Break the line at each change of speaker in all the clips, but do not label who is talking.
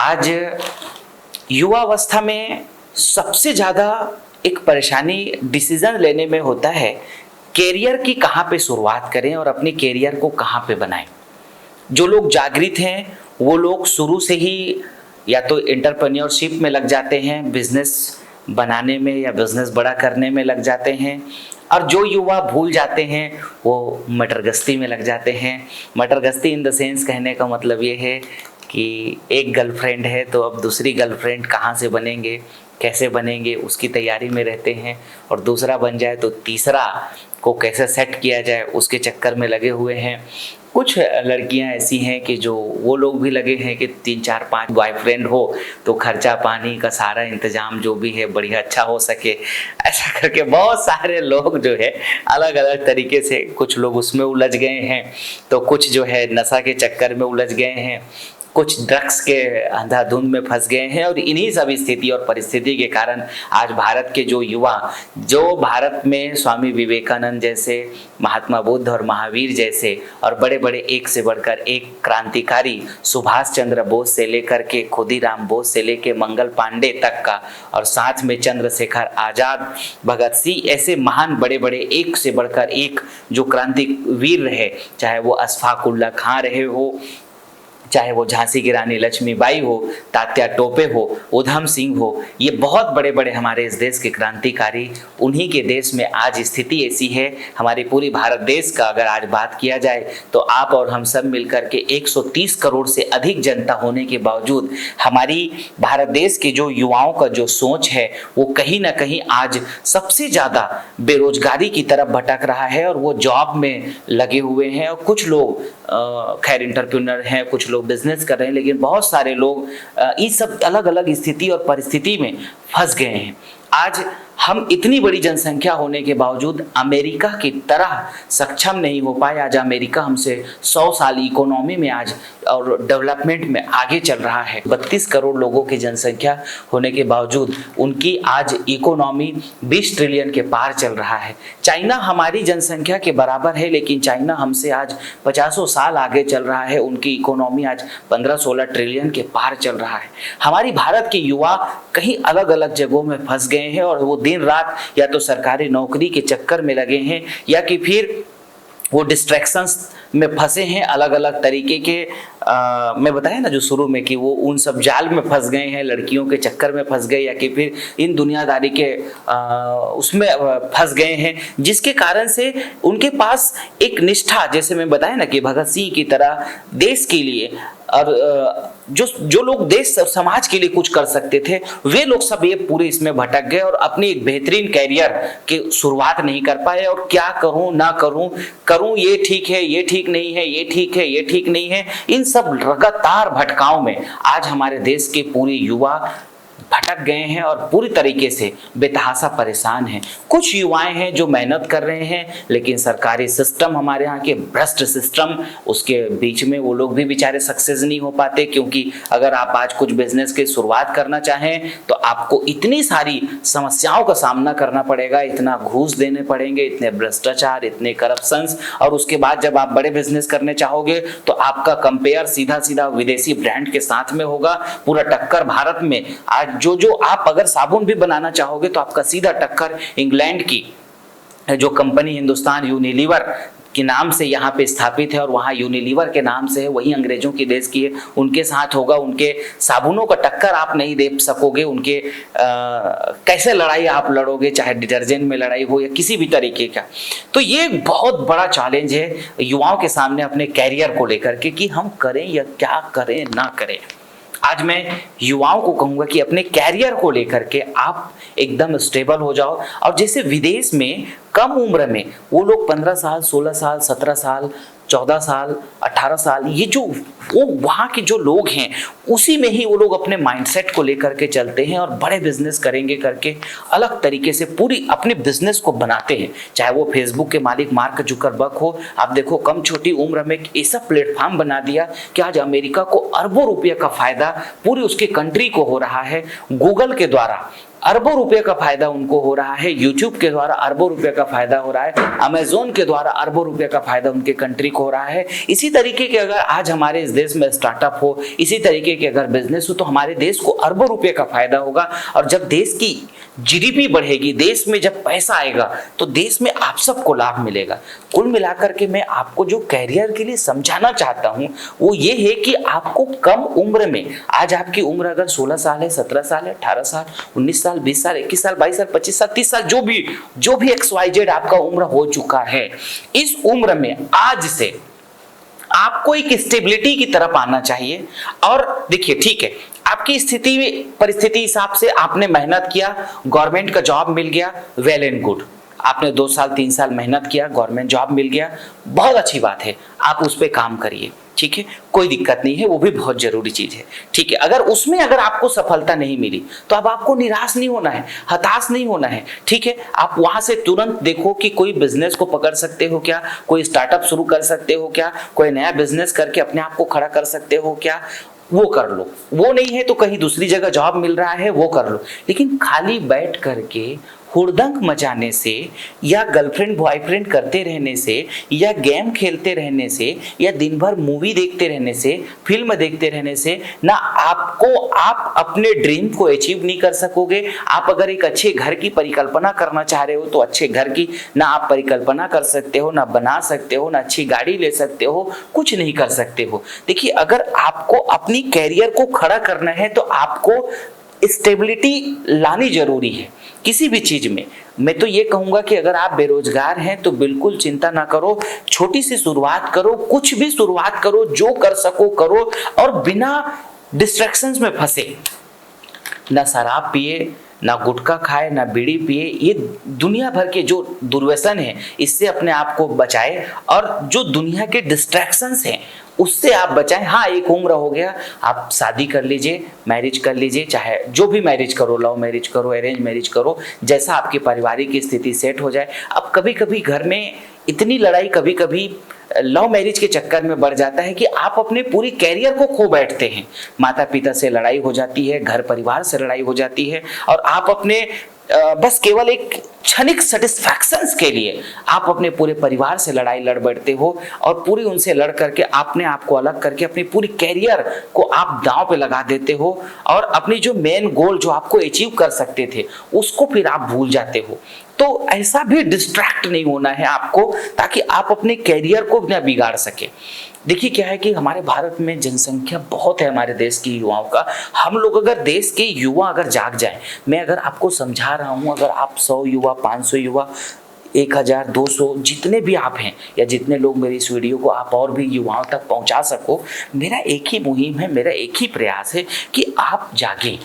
आज युवावस्था में सबसे ज़्यादा एक परेशानी डिसीजन लेने में होता है, कैरियर की कहाँ पे शुरुआत करें और अपने कैरियर को कहाँ पे बनाएं। जो लोग जागृत हैं वो लोग शुरू से ही या तो एंटरप्रेन्योरशिप में लग जाते हैं, बिजनेस बनाने में या बिजनेस बड़ा करने में लग जाते हैं, और जो युवा भूल जाते हैं वो मटरगश्ती में लग जाते हैं। मटरगश्ती इन द सेंस कहने का मतलब ये है कि एक गर्लफ्रेंड है तो अब दूसरी गर्लफ्रेंड कहाँ से बनेंगे, कैसे बनेंगे, उसकी तैयारी में रहते हैं, और दूसरा बन जाए तो तीसरा को कैसे सेट किया जाए उसके चक्कर में लगे हुए हैं। कुछ लड़कियां ऐसी हैं कि जो वो लोग भी लगे हैं कि 3-4-5 बॉयफ्रेंड हो तो खर्चा पानी का सारा इंतजाम जो भी है बढ़िया अच्छा हो सके। ऐसा करके बहुत सारे लोग जो है अलग अलग तरीके से, कुछ लोग उसमें उलझ गए हैं तो कुछ जो है नशा के चक्कर में उलझ गए हैं, कुछ ड्रग्स के अंधाधुंध में फंस गए हैं। और इन्हीं सब स्थिति और परिस्थिति के कारण आज भारत के जो युवा, जो भारत में स्वामी विवेकानंद जैसे, महात्मा बुद्ध और महावीर जैसे और बड़े बड़े एक से बढ़कर एक क्रांतिकारी, सुभाष चंद्र बोस से लेकर के खुदीराम बोस से लेकर मंगल पांडे तक का, और साथ में चंद्रशेखर आजाद, भगत सिंह, ऐसे महान बड़े बड़े एक से बढ़कर एक जो क्रांतिवीर रहे, चाहे वो अशफाक उल्लाह खां रहे हो, चाहे वो झांसी की रानी लक्ष्मीबाई हो, तात्या टोपे हो, उधम सिंह हो, ये बहुत बड़े बड़े हमारे इस देश के क्रांतिकारी, उन्हीं के देश में आज स्थिति ऐसी है। हमारी पूरी भारत देश का अगर आज बात किया जाए तो आप और हम सब मिलकर के 130 करोड़ से अधिक जनता होने के बावजूद हमारी भारत देश के जो युवाओं का जो सोच है वो कहीं ना कहीं आज सबसे ज़्यादा बेरोजगारी की तरफ भटक रहा है, और वो जॉब में लगे हुए हैं। और कुछ लोग खैर एंटरप्रेन्योर हैं, कुछ लोग बिजनेस कर रहे हैं, लेकिन बहुत सारे लोग इस सब अलग अलग स्थिति और परिस्थिति में फंस गए हैं। आज हम इतनी बड़ी जनसंख्या होने के बावजूद अमेरिका की तरह सक्षम नहीं हो पाए। आज अमेरिका हमसे 100 साल इकोनॉमी में आज और डेवलपमेंट में आगे चल रहा है। 32 करोड़ लोगों की जनसंख्या होने के बावजूद उनकी आज इकोनॉमी 20 ट्रिलियन के पार चल रहा है। चाइना हमारी जनसंख्या के बराबर है, लेकिन चाइना हमसे आज 50 साल आगे चल रहा है। उनकी इकोनॉमी आज 15-16 ट्रिलियन के पार चल रहा है। हमारी भारत के युवा कहीं अलग अलग जगहों में फंस गए हैं, और वो दिन रात या तो सरकारी नौकरी के चक्कर में लगे हैं या कि फिर वो डिस्ट्रैक्शंस में फंसे हैं अलग अलग तरीके के। मैं बताया ना जो शुरू में कि वो उन सब जाल में फंस गए हैं, लड़कियों के चक्कर में फंस गए या कि फिर इन दुनियादारी के उसमें फंस गए हैं, जिसके कारण से उनके पास एक निष्ठा, जैसे मैं बताया ना कि भगत सिंह की तरह देश के लिए और जो लोग देश और समाज के लिए कुछ कर सकते थे, वे लोग सब ये पूरे इसमें भटक गए और अपने एक बेहतरीन कैरियर की शुरुआत नहीं कर पाए। और क्या करूं ना करूं, करूं ये ठीक है, ये ठीक नहीं है, ये ठीक है, ये ठीक नहीं है, इन सब लगातार भटकाव में आज हमारे देश के पूरे युवा भटक गए हैं और पूरी तरीके से बेतहाशा परेशान हैं। कुछ युवाएं हैं जो मेहनत कर रहे हैं, लेकिन सरकारी सिस्टम, हमारे यहाँ के भ्रष्ट सिस्टम, उसके बीच में वो लोग भी बेचारे सक्सेस नहीं हो पाते। क्योंकि अगर आप आज कुछ बिजनेस की शुरुआत करना चाहें तो आपको इतनी सारी समस्याओं का सामना करना पड़ेगा, इतना घूस देने पड़ेंगे, इतने भ्रष्टाचार, इतने करप्शंस, और उसके बाद जब आप बड़े बिजनेस करने चाहोगे तो आपका कंपेयर सीधा सीधा विदेशी ब्रांड के साथ में होगा। पूरा टक्कर भारत में आज जो आप अगर साबुन भी बनाना चाहोगे तो आपका सीधा टक्कर इंग्लैंड की जो कंपनी हिंदुस्तान यूनिलीवर के नाम से यहाँ पे स्थापित है और वहाँ यूनिलीवर के नाम से है, वही अंग्रेजों की देश की है, उनके साथ होगा। उनके साबुनों का टक्कर आप नहीं दे सकोगे। उनके कैसे लड़ाई आप लड़ोगे, चाहे डिटर्जेंट में लड़ाई हो या किसी भी तरीके का। तो ये बहुत बड़ा चैलेंज है युवाओं के सामने अपने कैरियर को लेकर के कि हम करें या क्या करें ना करें। आज मैं युवाओं को कहूँगा कि अपने कैरियर को लेकर के आप एकदम स्टेबल हो जाओ। और जैसे विदेश में कम उम्र में वो लोग 15 साल, 16 साल, 17 साल, 14 साल, 18 साल, ये जो वो वहाँ के जो लोग हैं उसी में ही वो लोग अपने माइंडसेट को लेकर के चलते हैं और बड़े बिजनेस करेंगे करके अलग तरीके से पूरी अपने बिजनेस को बनाते हैं। चाहे वो फेसबुक के मालिक मार्क जुकरबर्ग हो, आप देखो कम छोटी उम्र में ऐसा प्लेटफॉर्म बना दिया कि आज अमेरिका को अरबों रुपये का फायदा पूरी उसके कंट्री को हो रहा है। गूगल के द्वारा अरबों रुपए का फायदा उनको हो रहा है, यूट्यूब के द्वारा अरबों रुपए का फायदा हो रहा है, अमेजोन के द्वारा अरबों रुपए का फायदा उनके कंट्री को हो रहा है। इसी तरीके के अगर आज हमारे इस देश में स्टार्टअप हो, इसी तरीके के अगर बिजनेस हो, तो हमारे देश को अरबों रुपए का फायदा होगा। और जब देश की जीडीपी बढ़ेगी, देश में जब पैसा आएगा, तो देश में आप सबको लाभ मिलेगा। कुल मिलाकर के मैं आपको जो कैरियर के लिए समझाना चाहता हूं वो ये है कि आपको कम उम्र में, आज आपकी उम्र अगर 16 साल है, 17 साल है, 18 साल, 19 साल, 20 साल, 21 साल, 22 साल, 25 साल, 30 साल, जो भी XYZ आपका उम्र हो चुका है, इस उम्र में आज से आपको एक स्टेबिलिटी की तरफ आना चाहिए। और देखिए, ठीक है, आपकी स्थिति परिस्थिति हिसाब से आपने मेहनत किया, गवर्नमेंट का जॉब मिल गया, वेल एंड गुड। आपने 2 साल 3 साल मेहनत किया, गवर्नमेंट जॉब मिल गया, बहुत अच्छी बात है, आप उस पर काम करिए, ठीक है, कोई दिक्कत नहीं है, वो भी बहुत जरूरी चीज है, ठीक है। अगर उसमें अगर आपको सफलता नहीं मिली तो अब आपको निराश नहीं होना है, हताश नहीं होना है, ठीक है। आप वहां से तुरंत देखो कि कोई बिजनेस को पकड़ सकते हो क्या, कोई स्टार्टअप शुरू कर सकते हो क्या, कोई नया बिजनेस करके अपने आप को खड़ा कर सकते हो क्या, वो कर लो। वो नहीं है तो कहीं दूसरी जगह जॉब मिल रहा है, वो कर लो। लेकिन खाली बैठ करके हुड़दंग मचाने से, या गर्लफ्रेंड बॉयफ्रेंड करते रहने से, या गेम खेलते रहने से, या दिन भर मूवी देखते रहने से, फिल्म देखते रहने से ना आप अपने ड्रीम को अचीव नहीं कर सकोगे। आप अगर एक अच्छे घर की परिकल्पना करना चाह रहे हो तो अच्छे घर की ना आप परिकल्पना कर सकते हो, ना बना सकते हो, ना अच्छी गाड़ी ले सकते हो, कुछ नहीं कर सकते हो। देखिए, अगर आपको अपनी कैरियर को खड़ा करना है तो आपको स्टेबिलिटी लानी जरूरी है किसी भी चीज में। मैं तो ये कहूंगा कि अगर आप बेरोजगार हैं तो बिल्कुल चिंता ना करो, छोटी सी शुरुआत करो, कुछ भी शुरुआत करो, जो कर सको करो, और बिना डिस्ट्रैक्शंस में फंसे, ना शराब पिए, ना गुटखा खाए, ना बीड़ी पिए। ये दुनिया भर के जो दुर्व्यसन है इससे अपने आप को बचाए, और जो दुनिया के डिस्ट्रैक्शंस हैं उससे आप बचाएं। हाँ, एक उम्र हो गया, आप शादी कर लीजिए, मैरिज कर लीजिए, चाहे जो भी मैरिज करो, लव मैरिज करो, अरेंज मैरिज करो, जैसा आपकी पारिवारिक स्थिति सेट हो जाए। अब कभी कभी घर में इतनी लड़ाई कभी कभी लव मैरिज के चक्कर में बढ़ जाता है कि आप अपने पूरी कैरियर को खो बैठते हैं। माता पिता से लड़ाई हो जाती है, घर परिवार से लड़ाई हो जाती है, और आप अपने बस केवल एक क्षणिक सेटिस्फैक्शंस के लिए आप अपने पूरे परिवार से लड़ाई लड़ बैठते हो, और पूरी उनसे लड़ करके अपने आप को अलग करके अपनी पूरी कैरियर को आप दांव पे लगा देते हो, और अपनी जो मेन गोल जो आपको अचीव कर सकते थे उसको फिर आप भूल जाते हो। तो ऐसा भी डिस्ट्रैक्ट नहीं होना है आपको, ताकि आप अपने कैरियर को न बिगाड़ सके। देखिए, क्या है कि हमारे भारत में जनसंख्या बहुत है, हमारे देश की युवाओं का। हम लोग अगर देश के युवा अगर जाग जाए, मैं अगर आपको समझा रहा हूं, अगर आप 100 युवा, 500 युवा, 1000, 200, जितने भी आप हैं, या जितने लोग मेरी इस वीडियो को आप और भी युवाओं तक पहुंचा सको, मेरा एक ही मुहिम है, मेरा एक ही प्रयास है कि आप जागें।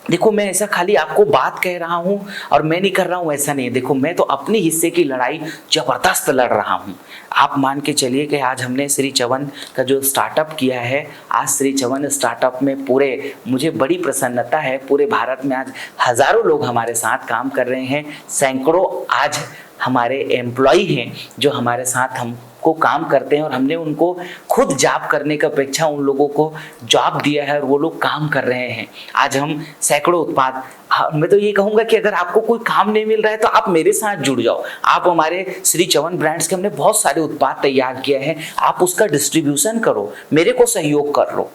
देखो, मैं ऐसा खाली आपको बात कह रहा हूं और मैं नहीं कर रहा हूं, ऐसा नहीं। देखो, मैं तो अपने हिस्से की लड़ाई जबरदस्त लड़ रहा हूं। आप मान के चलिए कि आज हमने श्री चवन का जो स्टार्टअप किया है, आज श्री चवन स्टार्टअप में पूरे, मुझे बड़ी प्रसन्नता है, पूरे भारत में आज हजारों लोग हमारे साथ काम कर रहे हैं, सैकड़ों आज हमारे एम्प्लॉय हैं जो हमारे साथ हमको काम करते हैं, और हमने उनको खुद जॉब करने की अपेक्षा उन लोगों को जॉब दिया है और वो लोग काम कर रहे हैं। आज हम सैकड़ों उत्पाद, मैं तो ये कहूंगा कि अगर आपको कोई काम नहीं मिल रहा है तो आप मेरे साथ जुड़ जाओ। आप हमारे श्री चवन ब्रांड्स के हमने बहुत सारे उत्पाद तैयार किए हैं, आप उसका डिस्ट्रीब्यूशन करो, मेरे को सहयोग कर लो।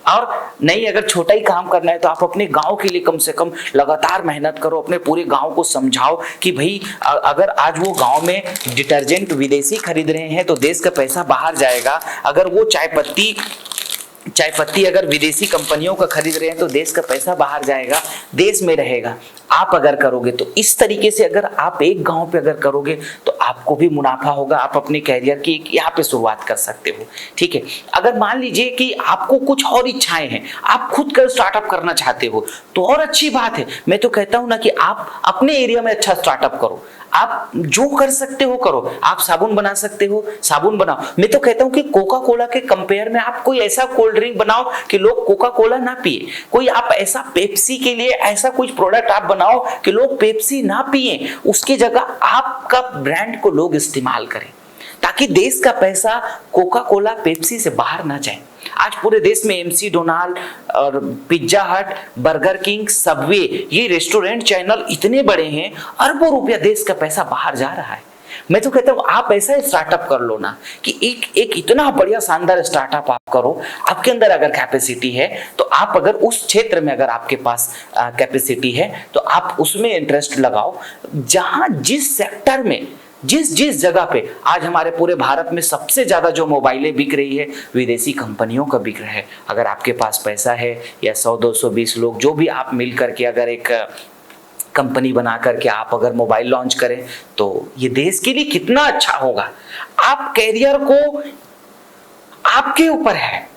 और नहीं, अगर छोटा ही काम करना है तो आप अपने गांव के लिए कम से कम लगातार मेहनत करो, अपने पूरे गांव को समझाओ कि भाई अगर आज वो गांव में डिटर्जेंट विदेशी खरीद रहे हैं तो देश का पैसा बाहर जाएगा, अगर वो चाय पत्ती अगर विदेशी कंपनियों का खरीद रहे हैं तो देश का पैसा बाहर जाएगा, देश में रहेगा। आप अगर करोगे तो इस तरीके से अगर आप एक गांव पे अगर करोगे तो आपको भी मुनाफा होगा, आप अपने कैरियर की यहाँ पे शुरुआत कर सकते हो, ठीक है। अगर मान लीजिए कि आपको कुछ और इच्छाएं हैं, आप खुद का स्टार्टअप करना चाहते हो तो और अच्छी बात है। मैं तो कहता हूं ना कि आप अपने एरिया में अच्छा स्टार्टअप करो, आप जो कर सकते हो करो। आप साबुन बना सकते हो, साबुन बनाओ। मैं तो कहता हूं कि कोका कोला के कंपेयर में आप कोई ऐसा कोल्ड ड्रिंक बनाओ कि लोग कोका कोला ना पिए, कोई आप ऐसा पेप्सी के लिए ऐसा कुछ प्रोडक्ट आप बनाओ कि लोग पेप्सी ना पिए, उसकी जगह आपका ब्रांड को लोग इस्तेमाल करें, ताकि देश का पैसा कोका कोला पेप्सी से बाहर ना जाए। आज पूरे देश में एमसी डोनाल्ड और पिज्जा हट, बर्गर किंग, सबवे, ये रेस्टोरेंट चैनल इतने बड़े हैं, अरबों रुपया देश का पैसा बाहर जा रहा है। मैं तो कहता हूं आप ऐसा स्टार्टअप कर लो ना कि एक इतना बढ़िया शानदार स्टार्टअप आप करो। आपके अंदर अगर कैपेसिटी है तो आप अगर उस क्षेत्र में अगर आपके पास कैपेसिटी है तो आप उसमें इंटरेस्ट लगाओ। जहां जिस सेक्टर में जिस जिस जगह पे आज हमारे पूरे भारत में सबसे ज्यादा जो मोबाइलें बिक रही है विदेशी कंपनियों का बिक रहा है। अगर आपके पास पैसा है या 100 200 20 लोग जो भी आप मिल करके अगर एक कंपनी बना करके आप अगर मोबाइल लॉन्च करें तो ये देश के लिए कितना अच्छा होगा। आप कैरियर को आपके ऊपर है।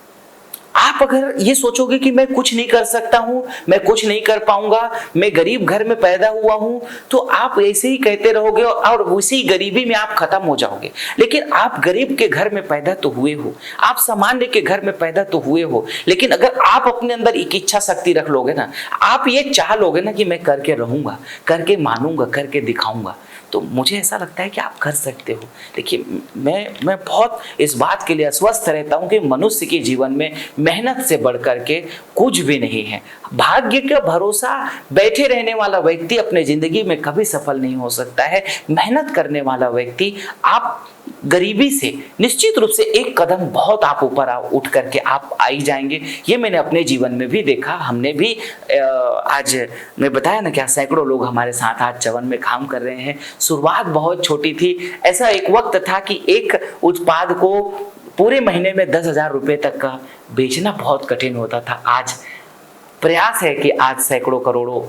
आप अगर ये सोचोगे कि मैं कुछ नहीं कर सकता हूं, मैं कुछ नहीं कर पाऊंगा, मैं गरीब घर में पैदा हुआ हूं, तो आप ऐसे ही कहते रहोगे और उसी गरीबी में आप खत्म हो जाओगे। लेकिन आप गरीब के घर में पैदा तो हुए हो, आप सामान्य के घर में पैदा तो हुए हो, लेकिन अगर आप अपने अंदर एक इच्छा शक्ति रख लोगे ना, आप ये चाह लोगे ना कि मैं करके रहूंगा, करके मानूंगा, करके दिखाऊंगा, तो मुझे ऐसा लगता है कि आप कर सकते हो। देखिए मैं बहुत इस बात के लिए आश्वस्त रहता हूं कि मनुष्य के जीवन में मेहनत से बढ़कर के कुछ भी नहीं है। भाग्य का भरोसा बैठे रहने वाला व्यक्ति अपने जिंदगी में कभी सफल नहीं हो सकता है। मेहनत करने वाला व्यक्ति आप गरीबी से निश्चित रूप से एक कदम बहुत आप ऊपर उठ करके आप आई जाएंगे। ये मैंने अपने जीवन में भी देखा। हमने भी आज मैं बताया ना क्या सैकड़ों लोग हमारे साथ आज चवन में काम कर रहे हैं। शुरुआत बहुत छोटी थी। ऐसा एक वक्त था कि एक उत्पाद को पूरे महीने में 10,000 रुपए तक का बेचना बहुत कठिन होता था। आज प्रयास है कि आज सैकड़ों करोड़ों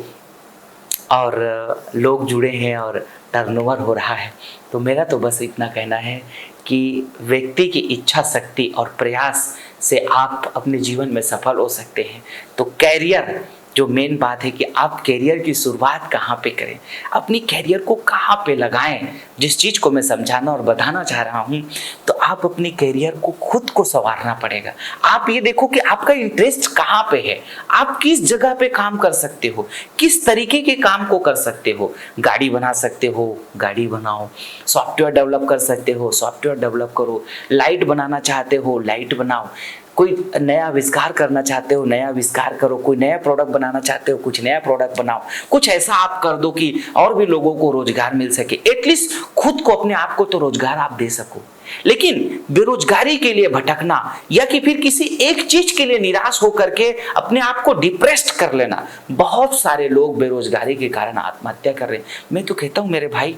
और लोग जुड़े हैं और टर्नओवर हो रहा है। तो मेरा तो बस इतना कहना है कि व्यक्ति की इच्छा शक्ति और प्रयास से आप अपने जीवन में सफल हो सकते हैं। तो कैरियर जो मेन बात है कि आप कैरियर की शुरुआत कहाँ पे करें, अपनी कैरियर को कहाँ पे लगाएं, जिस चीज़ को मैं समझाना और बताना चाह रहा हूँ, तो आप अपनी कैरियर को खुद को संवारना पड़ेगा। आप ये देखो कि आपका इंटरेस्ट कहाँ पे है, आप किस जगह पे काम कर सकते हो, किस तरीके के काम को कर सकते हो। गाड़ी बना सकते हो, गाड़ी बनाओ। सॉफ्टवेयर डेवलप कर सकते हो, सॉफ्टवेयर डेवलप करो। लाइट बनाना चाहते हो, लाइट बनाओ। कोई नया आविष्कार करना चाहते हो, नया आविष्कार करो। कोई नया प्रोडक्ट बनाना चाहते हो, कुछ नया प्रोडक्ट बनाओ। कुछ ऐसा आप कर दो कि और भी लोगों को रोजगार मिल सके। एटलीस्ट खुद को, अपने आप को तो रोजगार आप दे सको। लेकिन बेरोजगारी के लिए भटकना या कि फिर किसी एक चीज के लिए निराश होकर के अपने आप को डिप्रेस्ड कर लेना, बहुत सारे लोग बेरोजगारी के कारण आत्महत्या कर रहे हैं। मैं तो कहता हूं मेरे भाई,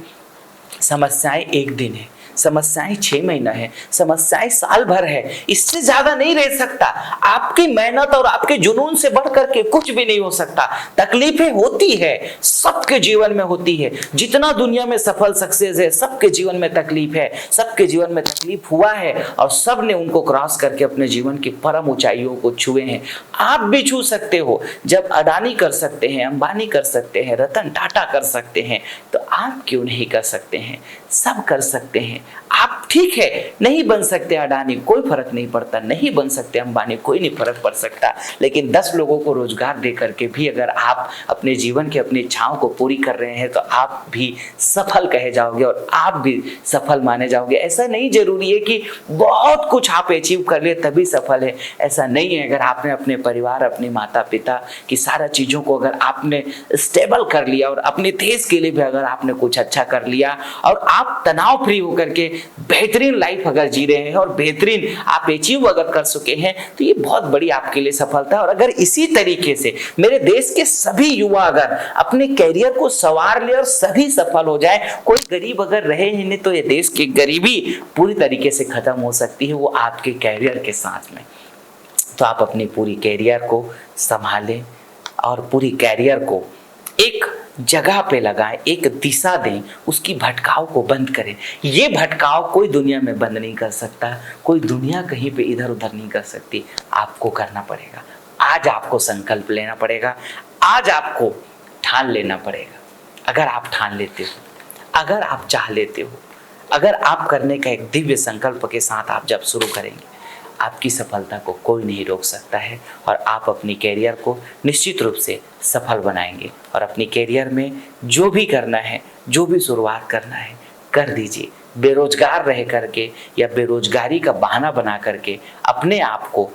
समस्याएं एक दिन है, समस्याएं 6 महीना है, समस्याएं साल भर है, इससे ज्यादा नहीं रह सकता। आपकी मेहनत और आपके जुनून से बढ़कर के कुछ भी नहीं हो सकता। तकलीफें होती है, सबके जीवन में होती है। जितना दुनिया में सफल सक्सेस है, सबके जीवन में तकलीफ है, सबके जीवन में तकलीफ हुआ है और सब ने उनको क्रॉस करके अपने जीवन की परम ऊंचाइयों को छुए हैं। आप भी छू सकते हो। जब अडानी कर सकते हैं, अंबानी कर सकते हैं, रतन टाटा कर सकते हैं, तो आप क्यों नहीं कर सकते हैं? सब कर सकते हैं। आप ठीक है, नहीं बन सकते अडानी, कोई फर्क नहीं पड़ता, नहीं बन सकते अंबानी, कोई नहीं फर्क पड़ सकता। लेकिन 10 लोगों को रोजगार दे करके भी अगर आप अपने जीवन की अपनी इच्छाओं को पूरी कर रहे हैं तो आप भी सफल कहे जाओगे और आप भी सफल माने जाओगे। ऐसा नहीं जरूरी है कि बहुत कुछ आप अचीव कर लिए तभी सफल है, ऐसा नहीं है। अगर आपने अपने परिवार, अपने माता पिता की सारा चीजों को अगर आपने स्टेबल कर लिया और अपने देश के लिए भी अगर आपने कुछ अच्छा कर लिया और आप तनाव फ्री होकर के बेहतरीन लाइफ अगर जी रहे हैं और बेहतरीन आप अचीव अगर कर चुके हैं, तो ये बहुत बड़ी आपके लिए सफलता है। और अगर इसी तरीके से मेरे देश के सभी युवा अगर अपने कैरियर को संवार ले और सभी सफल हो जाए, कोई गरीब अगर रहे ही नहीं, तो ये देश की गरीबी पूरी तरीके से खत्म हो सकती है, वो आपके कैरियर के साथ में। तो आप अपनी पूरी कैरियर को संभालें और पूरी कैरियर को एक जगह पे लगाएं, एक दिशा दें, उसकी भटकाव को बंद करें। ये भटकाव कोई दुनिया में बंद नहीं कर सकता, कोई दुनिया कहीं पे इधर उधर नहीं कर सकती। आपको करना पड़ेगा। आज आपको संकल्प लेना पड़ेगा, आज आपको ठान लेना पड़ेगा। अगर आप ठान लेते हो, अगर आप चाह लेते हो, अगर आप करने का एक दिव्य संकल्प के साथ आप जब शुरू करेंगे, आपकी सफलता को कोई नहीं रोक सकता है और आप अपनी कैरियर को निश्चित रूप से सफल बनाएंगे। और अपनी कैरियर में जो भी करना है, जो भी शुरुआत करना है, कर दीजिए। बेरोजगार रह करके या बेरोजगारी का बहाना बना करके अपने आप को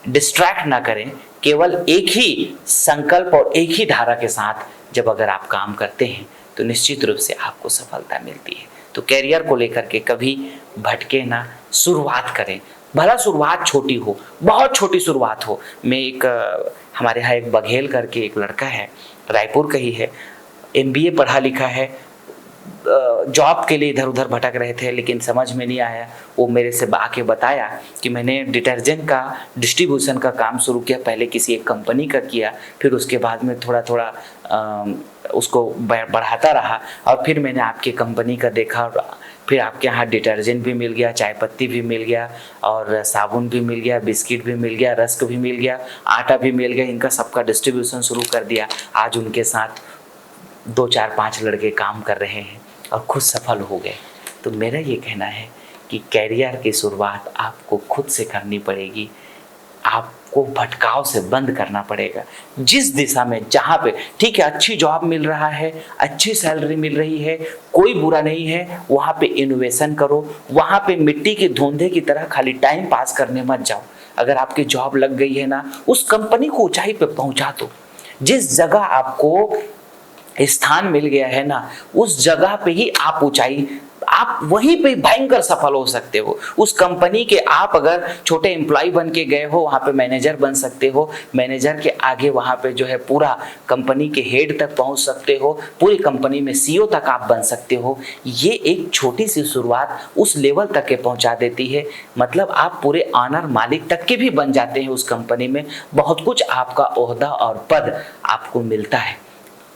डिस्ट्रैक्ट ना करें, केवल एक ही संकल्प और एक ही धारा के साथ जब अगर आप काम करते हैं तो निश्चित रूप से आपको सफलता मिलती है। तो कैरियर को लेकर के कभी भटके ना, शुरुआत करें, भला शुरुआत छोटी हो, बहुत छोटी शुरुआत हो। मैं एक हमारे यहाँ एक बघेल करके एक लड़का है, रायपुर का ही है, एमबीए पढ़ा लिखा है, जॉब के लिए इधर उधर भटक रहे थे लेकिन समझ में नहीं आया। वो मेरे से आके बताया कि मैंने डिटर्जेंट का डिस्ट्रीब्यूशन का काम शुरू किया, पहले किसी एक कंपनी का किया, फिर उसके बाद में थोड़ा थोड़ा उसको बढ़ाता रहा और फिर मैंने आपके कंपनी का देखा और फिर आपके यहाँ डिटर्जेंट भी मिल गया, चाय पत्ती भी मिल गया और साबुन भी मिल गया, बिस्किट भी मिल गया, रस्क भी मिल गया, आटा भी मिल गया, इनका सबका डिस्ट्रीब्यूशन शुरू कर दिया। आज उनके साथ 2 4 5 लड़के काम कर रहे हैं और खुद सफल हो गए। तो मेरा ये कहना है कि कैरियर की शुरुआत आपको खुद से करनी पड़ेगी, आपको भटकाव से बंद करना पड़ेगा। जिस दिशा में जहाँ पे ठीक है अच्छी जॉब मिल रहा है, अच्छी सैलरी मिल रही है, कोई बुरा नहीं है, वहाँ पे इनोवेशन करो, वहाँ पे मिट्टी के धुंधे की तरह खाली टाइम पास करने मत जाओ। अगर आपकी जॉब लग गई है ना, उस कंपनी को ऊंचाई पे पहुँचा दो। जिस जगह आपको स्थान मिल गया है ना, उस जगह पे ही आप ऊंचाई, आप वहीं पे भयंकर सफल हो सकते हो। उस कंपनी के आप अगर छोटे एम्प्लॉय बन के गए हो, वहाँ पे मैनेजर बन सकते हो, मैनेजर के आगे वहाँ पे जो है पूरा कंपनी के हेड तक पहुँच सकते हो, पूरी कंपनी में सीईओ तक आप बन सकते हो। ये एक छोटी सी शुरुआत उस लेवल तक के पहुँचा देती है, मतलब आप पूरे ऑनर मालिक तक के भी बन जाते हैं उस कंपनी में। बहुत कुछ आपका ओहदा और पद आपको मिलता है।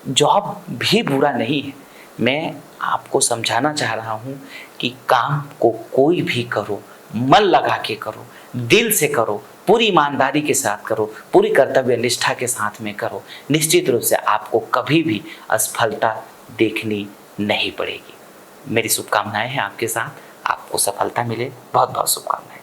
जॉब भी बुरा नहीं है, मैं आपको समझाना चाह रहा हूँ कि काम को कोई भी करो, मन लगा के करो, दिल से करो, पूरी ईमानदारी के साथ करो, पूरी कर्तव्य निष्ठा के साथ में करो, निश्चित रूप से आपको कभी भी असफलता देखनी नहीं पड़ेगी। मेरी शुभकामनाएं हैं आपके साथ, आपको सफलता मिले। बहुत बहुत शुभकामनाएं।